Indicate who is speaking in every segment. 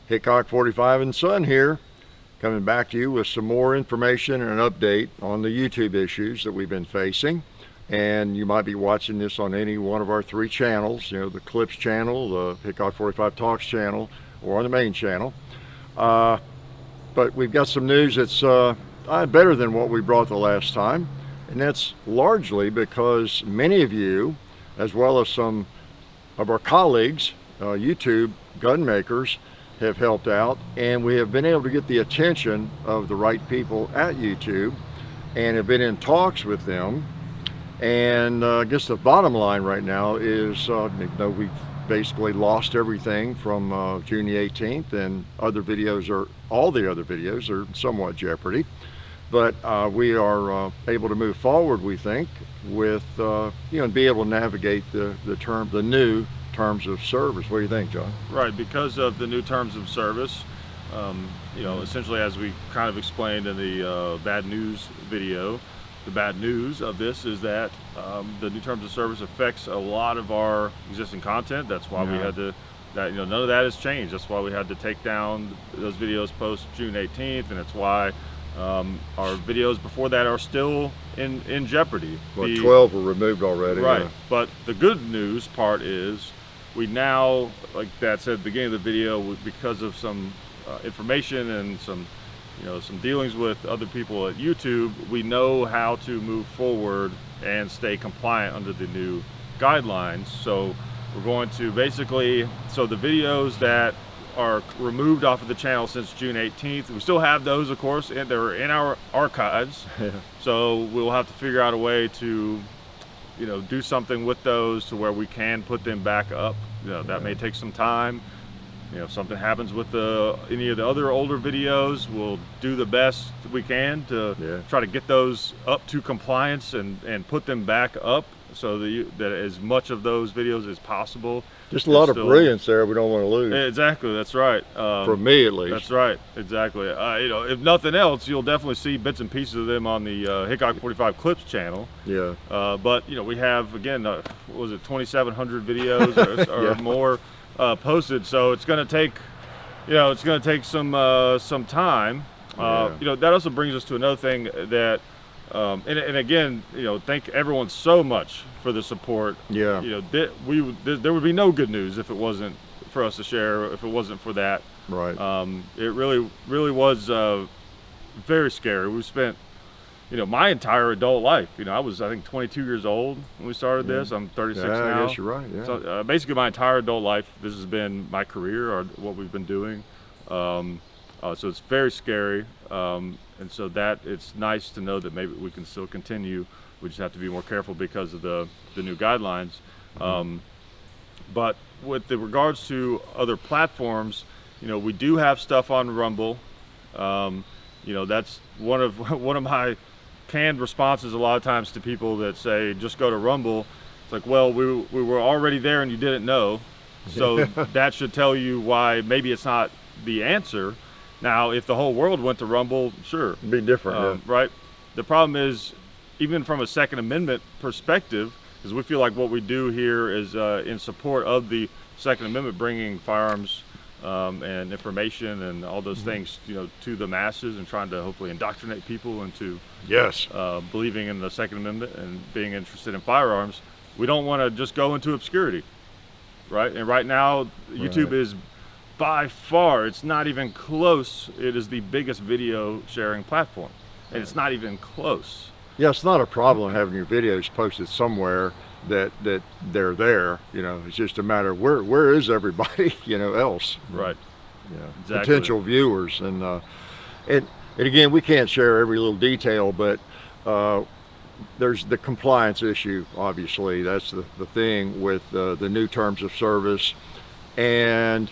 Speaker 1: Hickok45 and Son here, coming back to you with some more information and an update on the YouTube issues that we've been facing. And you might be watching this on any one of our three channels, you know, the Clips channel, the Hickok45 Talks channel, or on the main channel. But we've got some news that's better than what we brought the last time. And that's largely because many of you, as well as some of our colleagues, YouTube gun makers, have helped out, and we have been able to get the attention of the right people at YouTube and have been in talks with them. And I guess the bottom line right now is, we've basically lost everything from June the 18th, and all the other videos are somewhat jeopardy. But we are able to move forward, we think, with and be able to navigate the new terms of service. What do you think, John?
Speaker 2: Right, because of the new terms of service, essentially, as we kind of explained in the bad news video, the bad news of this is that the new terms of service affects a lot of our existing content. That's why we had to. None of that has changed. That's why we had to take down those videos post June 18th, and it's why our videos before that are still in jeopardy.
Speaker 1: Well, 12 were removed already.
Speaker 2: Right,
Speaker 1: yeah.
Speaker 2: But the good news part is we now, like Dad said at the beginning of the video, because of some information and some dealings with other people at YouTube, we know how to move forward and stay compliant under the new guidelines. So we're going to basically, the videos that are removed off of the channel since June 18th, we still have those, of course, and they're in our archives. So we'll have to figure out a way to do something with those to where we can put them back up. That may take some time. If something happens with any of the other older videos, we'll do the best we can to try to get those up to compliance and put them back up, so that as much of those videos as possible.
Speaker 1: Just a lot of brilliance there we don't want to lose.
Speaker 2: Exactly, that's right.
Speaker 1: For me, at least.
Speaker 2: That's right, exactly. If nothing else, you'll definitely see bits and pieces of them on the Hickok45 Clips channel.
Speaker 1: Yeah.
Speaker 2: But we have, again, what was it, 2,700 videos or more posted. So it's going to take, some time. That also brings us to another thing that. And again, thank everyone so much for the support. Yeah. There would be no good news if it wasn't for us to share, if it wasn't for that.
Speaker 1: Right.
Speaker 2: It really was very scary. We spent, my entire adult life. I was, I think, 22 years old when we started this. I'm 36 now.
Speaker 1: I guess you're right. Yeah.
Speaker 2: So basically, my entire adult life, this has been my career, or what we've been doing. So it's very scary. And so that it's nice to know that maybe we can still continue. We just have to be more careful because of the new guidelines. But with the regards to other platforms, we do have stuff on Rumble. That's one of my canned responses a lot of times to people that say just go to Rumble. It's like, well, we were already there and you didn't know, so that should tell you why maybe it's not the answer. Now, if the whole world went to Rumble, sure.
Speaker 1: It'd be different,
Speaker 2: right? The problem is, even from a Second Amendment perspective, because we feel like what we do here is in support of the Second Amendment, bringing firearms and information and all those things, to the masses, and trying to hopefully indoctrinate people into believing in the Second Amendment and being interested in firearms. We don't want to just go into obscurity, right? And right now, YouTube is by far, it's not even close. It is the biggest video sharing platform, and it's not even close.
Speaker 1: Yeah, it's not a problem having your videos posted somewhere that they're there. It's just a matter of where is everybody else.
Speaker 2: Right.
Speaker 1: Yeah.
Speaker 2: Exactly.
Speaker 1: Potential viewers, and again, we can't share every little detail, but there's the compliance issue. Obviously, that's the thing with the new terms of service, and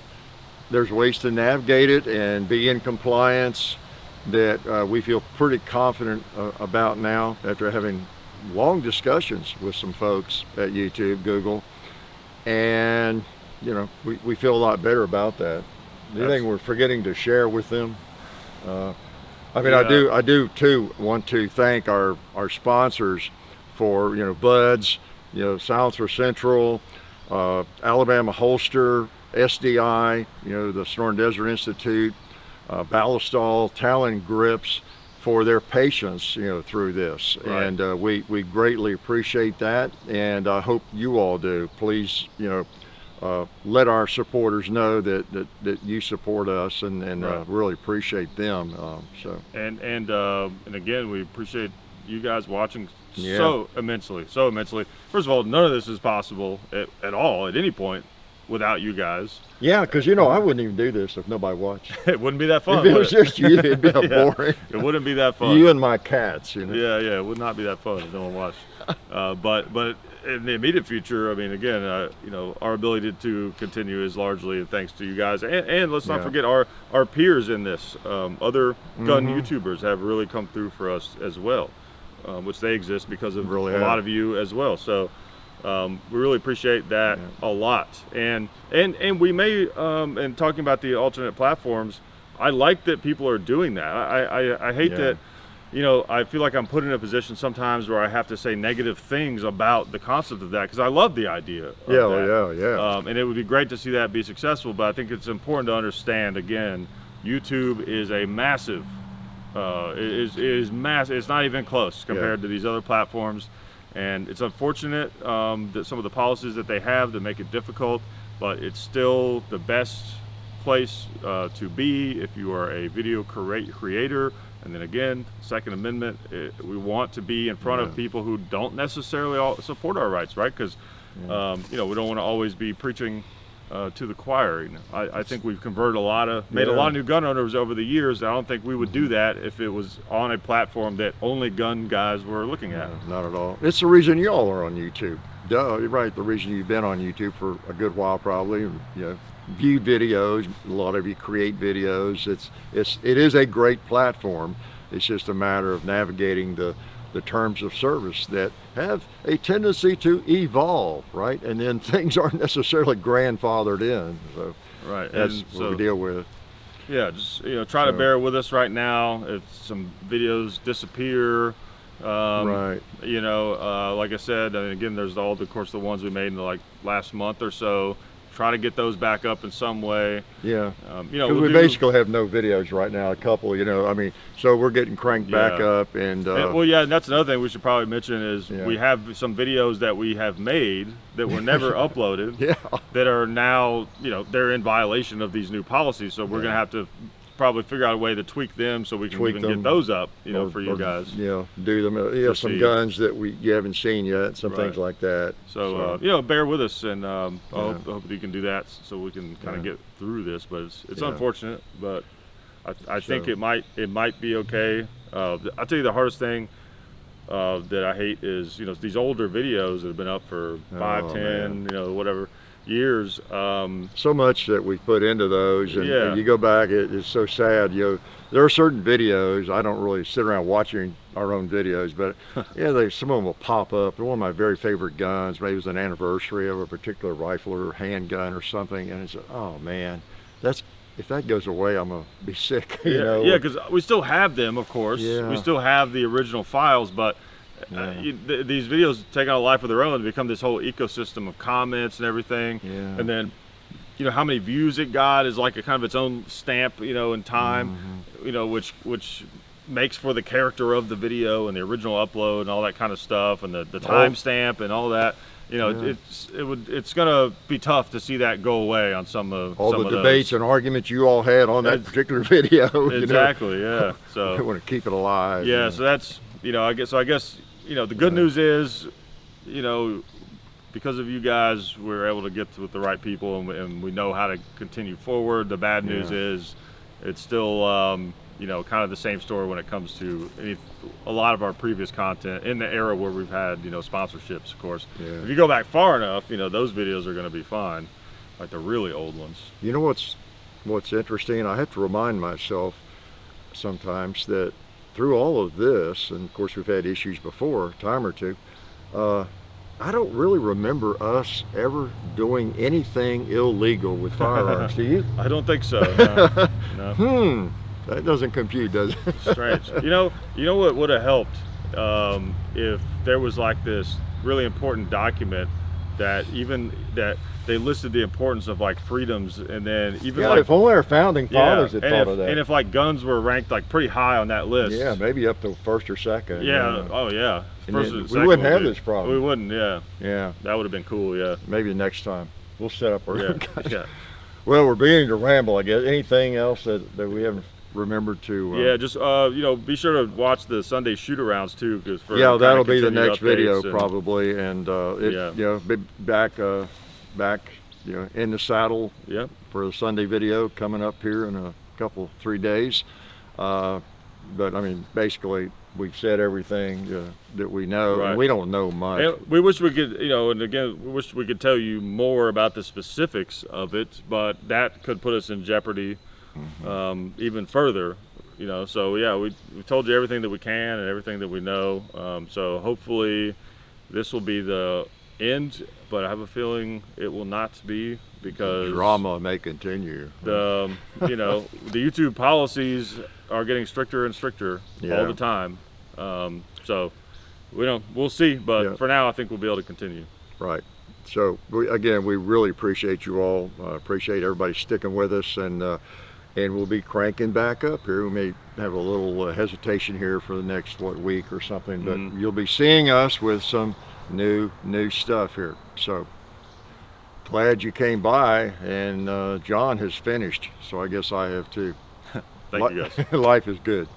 Speaker 1: there's ways to navigate it and be in compliance that we feel pretty confident about now, after having long discussions with some folks at YouTube, Google, and we feel a lot better about that. Anything we're forgetting to share with them? I do too want to thank our sponsors for Buds, Silencer Central, Alabama Holster, SDI, the Sonoran Desert Institute, Ballistol, Talon Grips, for their patience, through this.
Speaker 2: Right.
Speaker 1: And we greatly appreciate that, and I hope you all do. Please, let our supporters know that you support us, and
Speaker 2: Right.
Speaker 1: really appreciate them.
Speaker 2: And again, we appreciate you guys watching
Speaker 1: Yeah.
Speaker 2: so immensely. First of all, none of this is possible at all at any point without you guys.
Speaker 1: Yeah, because I wouldn't even do this if nobody watched.
Speaker 2: It wouldn't be that fun.
Speaker 1: If it
Speaker 2: would
Speaker 1: was just you, it'd be
Speaker 2: Yeah.
Speaker 1: boring.
Speaker 2: It wouldn't be that fun.
Speaker 1: You and my cats,
Speaker 2: Yeah, it would not be that fun if no one watched. But in the immediate future, I mean, again, our ability to continue is largely thanks to you guys, and let's not
Speaker 1: Yeah.
Speaker 2: forget our peers in this. Other gun
Speaker 1: Mhm.
Speaker 2: YouTubers have really come through for us as well, which they exist because of
Speaker 1: Really
Speaker 2: a
Speaker 1: have.
Speaker 2: lot of you as well. So we really appreciate that a lot. And we may, and talking about the alternate platforms, I like that people are doing that. I hate
Speaker 1: Yeah.
Speaker 2: that. I feel like I'm put in a position sometimes where I have to say negative things about the concept of that, because I love the idea of that.
Speaker 1: Yeah.
Speaker 2: And it would be great to see that be successful, but I think it's important to understand, again, YouTube is a massive, it is massive. It's not even close compared to these other platforms. And it's unfortunate that some of the policies that they have that make it difficult, but it's still the best place to be if you are a video creator. And then again, Second Amendment, we want to be in front of people who don't necessarily support our rights, right? Because we don't want to always be preaching to the choir. I think we've converted made a lot of new gun owners over the years. I don't think we would do that if it was on a platform that only gun guys were looking at.
Speaker 1: Not at all. It's the reason y'all are on YouTube. Duh, you're right. The reason you've been on YouTube for a good while, probably. View videos. A lot of you create videos. It is a great platform. It's just a matter of navigating the terms of service that have a tendency to evolve, right? And then things aren't necessarily grandfathered in. So
Speaker 2: Right.
Speaker 1: that's what we deal with.
Speaker 2: Yeah, just try to bear with us right now. If some videos disappear,
Speaker 1: Right.
Speaker 2: like I said, again, there's of course the ones we made in the last month or so. Try to get those back up in some way.
Speaker 1: Yeah.
Speaker 2: We'll
Speaker 1: we basically have no videos right now. A couple, so we're getting cranked back up, and
Speaker 2: and that's another thing we should probably mention is
Speaker 1: Yeah.
Speaker 2: we have some videos that we have made that were never uploaded.
Speaker 1: Yeah.
Speaker 2: That are now, they're in violation of these new policies. So we're gonna have to probably figure out a way to tweak them so we can even get those up, for you guys.
Speaker 1: Do them. Some
Speaker 2: see.
Speaker 1: guns that you haven't seen yet, some things like that.
Speaker 2: So bear with us, and I hope you can do that so we can kind of get through this. But it's unfortunate, but I think it might be okay. I'll tell you the hardest thing that I hate is these older videos that have been up for 5, 10, whatever years.
Speaker 1: So much that we put into those, and you go back, it's so sad. There are certain videos, I don't really sit around watching our own videos, but some of them will pop up. One of my very favorite guns, maybe it was an anniversary of a particular rifle or handgun or something, and it's, oh man, if that goes away, I'm gonna be sick.
Speaker 2: Yeah, because we still have them, of course.
Speaker 1: Yeah.
Speaker 2: We still have the original files, but these videos take on a life of their own and become this whole ecosystem of comments and everything.
Speaker 1: Yeah.
Speaker 2: And then, how many views it got is like a kind of its own stamp, in time, which makes for the character of the video and the original upload and all that kind of stuff, and the timestamp and all that. It's gonna be tough to see that go away on some of
Speaker 1: the debates and arguments you all had on that particular video.
Speaker 2: Exactly. Yeah. So
Speaker 1: we want to keep it alive.
Speaker 2: Yeah. So that's I guess the good news is because of you guys we're able to get with the right people, and we know how to continue forward. The bad news is it's still kind of the same story when it comes to a lot of our previous content in the era where we've had sponsorships, of course. If you go back far enough, those videos are going to be fine, like the really old ones.
Speaker 1: What's interesting, I have to remind myself sometimes that through all of this, and of course we've had issues before, a time or two, I don't really remember us ever doing anything illegal with firearms. Do you?
Speaker 2: I don't think so. No.
Speaker 1: That doesn't compute, does it?
Speaker 2: Strange. You know what would have helped if there was like this really important document that they listed the importance of like freedoms, and then even
Speaker 1: Yeah,
Speaker 2: like,
Speaker 1: if only our founding fathers had thought of that.
Speaker 2: And if like guns were ranked like pretty high on that list.
Speaker 1: Yeah, maybe up to first or second.
Speaker 2: Yeah. Oh yeah. First or
Speaker 1: We
Speaker 2: second
Speaker 1: wouldn't
Speaker 2: would
Speaker 1: have
Speaker 2: be-
Speaker 1: this problem.
Speaker 2: We wouldn't. Yeah.
Speaker 1: Yeah,
Speaker 2: That would have been cool. Yeah.
Speaker 1: maybe next time we'll set up our.
Speaker 2: Yeah. Yeah.
Speaker 1: Well, we're beginning to ramble, I guess. Anything else that we haven't remembered to?
Speaker 2: Yeah, just you know, be sure to watch the Sunday shoot-arounds too, because
Speaker 1: Yeah, that'll be the next video probably, and
Speaker 2: Yeah.
Speaker 1: you know, be back you know, in the saddle
Speaker 2: Yep.
Speaker 1: for the Sunday video coming up here in a couple 3 days. But I mean, basically, we've said everything that we know,
Speaker 2: Right.
Speaker 1: and we don't know much.
Speaker 2: And we wish we could, you know, and again, we wish we could tell you more about the specifics of it, but that could put us in jeopardy even further, you know. So yeah, we told you everything that we can and everything that we know. So hopefully this will be the end, but I have a feeling it will not be, because
Speaker 1: Drama may continue.
Speaker 2: the you know, the YouTube policies are getting stricter and stricter
Speaker 1: Yeah.
Speaker 2: all the time. So we'll see, but
Speaker 1: Yeah.
Speaker 2: for now I think we'll be able to continue.
Speaker 1: Right. So again, we really appreciate you all. Appreciate everybody sticking with us, and we'll be cranking back up here. We may have a little hesitation here for the next week or something, but you'll be seeing us with some new stuff here. So glad you came by, and John has finished, so I guess I have too.
Speaker 2: Thank you guys.
Speaker 1: Life is good.